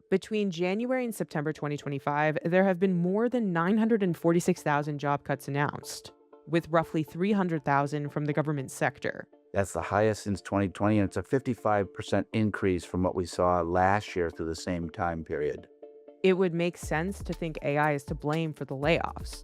Between January and September 2025, there have been more than 946,000 job cuts announced, with roughly 300,000 from the government sector. That's the highest since 2020, and it's a 55% increase from what we saw last year through the same time period. It would make sense to think AI is to blame for the layoffs.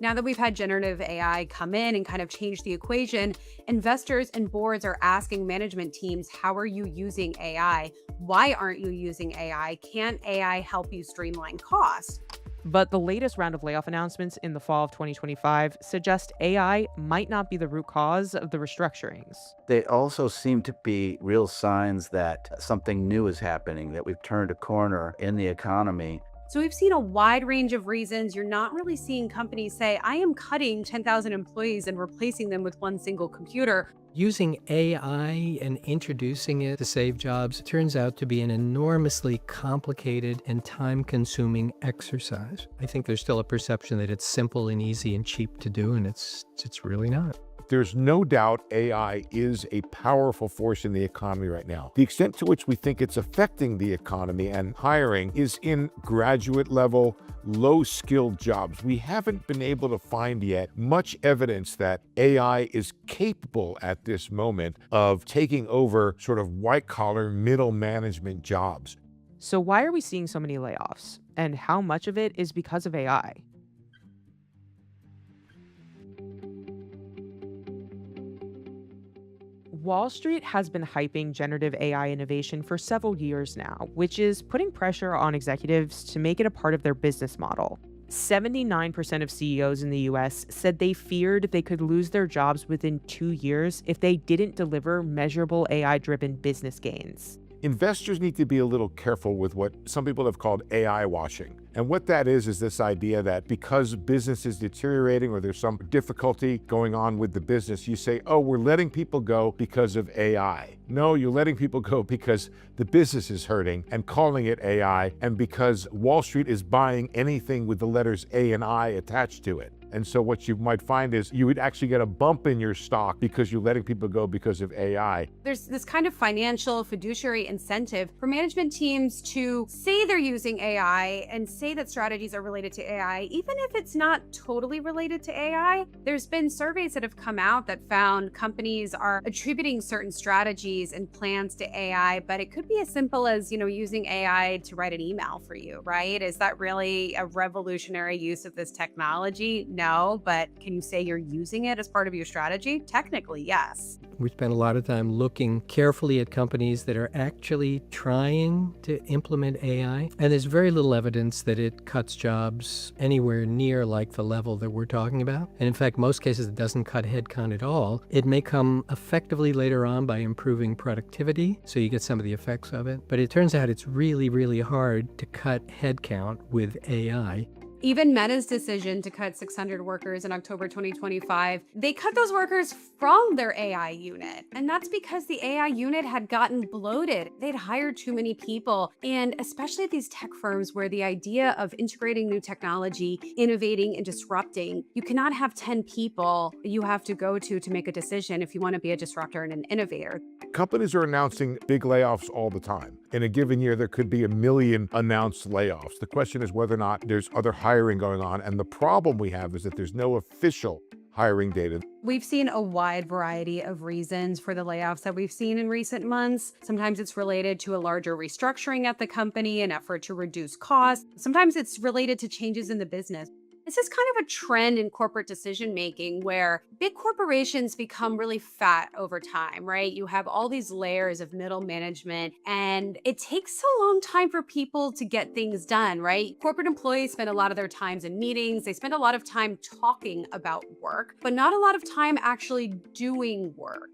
Now that we've had generative AI come in and kind of change the equation, investors and boards are asking management teams, how are you using AI? Why aren't you using AI? Can AI help you streamline costs? But the latest round of layoff announcements in the fall of 2025 suggest AI might not be the root cause of the restructurings. They also seem to be real signs that something new is happening, that we've turned a corner in the economy. So we've seen a wide range of reasons. You're not really seeing companies say, I am cutting 10,000 employees and replacing them with one single computer. Using AI and introducing it to save jobs turns out to be an enormously complicated and time-consuming exercise. I think there's still a perception that it's simple and easy and cheap to do, and it's really not. There's no doubt AI is a powerful force in the economy right now. The extent to which we think it's affecting the economy and hiring is in graduate level, low-skilled jobs. We haven't been able to find yet much evidence that AI is capable at this moment of taking over sort of white-collar, middle management jobs. So, why are we seeing so many layoffs? And how much of it is because of AI? Wall Street has been hyping generative AI innovation for several years now, which is putting pressure on executives to make it a part of their business model. 79% of CEOs in the US said they feared they could lose their jobs within 2 years if they didn't deliver measurable AI-driven business gains. Investors need to be a little careful with what some people have called AI washing. And what that is this idea that because business is deteriorating or there's some difficulty going on with the business, you say, oh, we're letting people go because of AI. No, you're letting people go because the business is hurting and calling it AI, and because Wall Street is buying anything with the letters A and I attached to it. And so what you might find is you would actually get a bump in your stock because you're letting people go because of AI. There's this kind of financial fiduciary incentive for management teams to say they're using AI and say that strategies are related to AI, even if it's not totally related to AI. There's been surveys that have come out that found companies are attributing certain strategies and plans to AI, but it could be as simple as, using AI to write an email for you, right? Is that really a revolutionary use of this technology? No, but can you say you're using it as part of your strategy? Technically, yes. We spend a lot of time looking carefully at companies that are actually trying to implement AI, and there's very little evidence that it cuts jobs anywhere near like the level that we're talking about. And in fact, most cases, it doesn't cut headcount at all. It may come effectively later on by improving productivity, so you get some of the effects of it. But it turns out it's really, really hard to cut headcount with AI. Even Meta's decision to cut 600 workers in October 2025, they cut those workers from their AI unit. And that's because the AI unit had gotten bloated. They'd hired too many people. And especially at these tech firms where the idea of integrating new technology, innovating and disrupting, you cannot have 10 people you have to go to make a decision if you want to be a disruptor and an innovator. Companies are announcing big layoffs all the time. In a given year, there could be 1 million announced layoffs. The question is whether or not there's other hiring going on. And the problem we have is that there's no official hiring data. We've seen a wide variety of reasons for the layoffs that we've seen in recent months. Sometimes it's related to a larger restructuring at the company, an effort to reduce costs. Sometimes it's related to changes in the business. This is kind of a trend in corporate decision making where big corporations become really fat over time, right? You have all these layers of middle management, and it takes a long time for people to get things done, right? Corporate employees spend a lot of their times in meetings. They spend a lot of time talking about work, but not a lot of time actually doing work.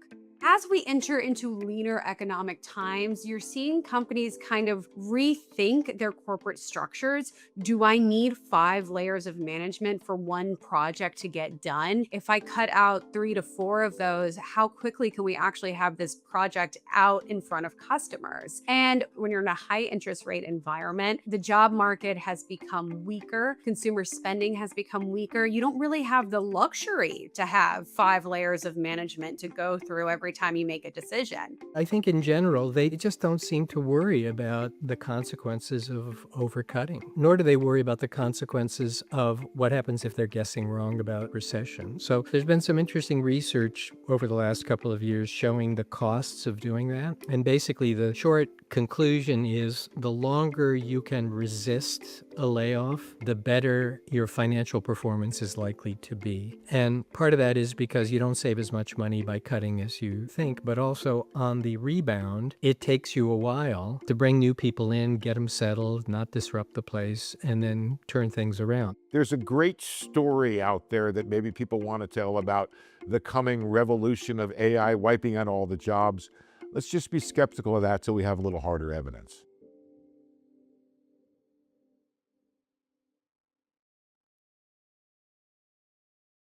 As we enter into leaner economic times, you're seeing companies kind of rethink their corporate structures. Do I need 5 layers of management for one project to get done? If I cut out 3 to 4 of those, how quickly can we actually have this project out in front of customers? And when you're in a high interest rate environment, the job market has become weaker. Consumer spending has become weaker. You don't really have the luxury to have 5 layers of management to go through every time you make a decision. I think in general, they just don't seem to worry about the consequences of overcutting, nor do they worry about the consequences of what happens if they're guessing wrong about recession. So there's been some interesting research over the last couple of years showing the costs of doing that. And basically, the short conclusion is the longer you can resist a layoff, the better your financial performance is likely to be. And part of that is because you don't save as much money by cutting as you think, but also on the rebound, it takes you a while to bring new people in, get them settled, not disrupt the place, and then turn things around. There's a great story out there that maybe people want to tell about the coming revolution of AI wiping out all the jobs. Let's just be skeptical of that till we have a little harder evidence.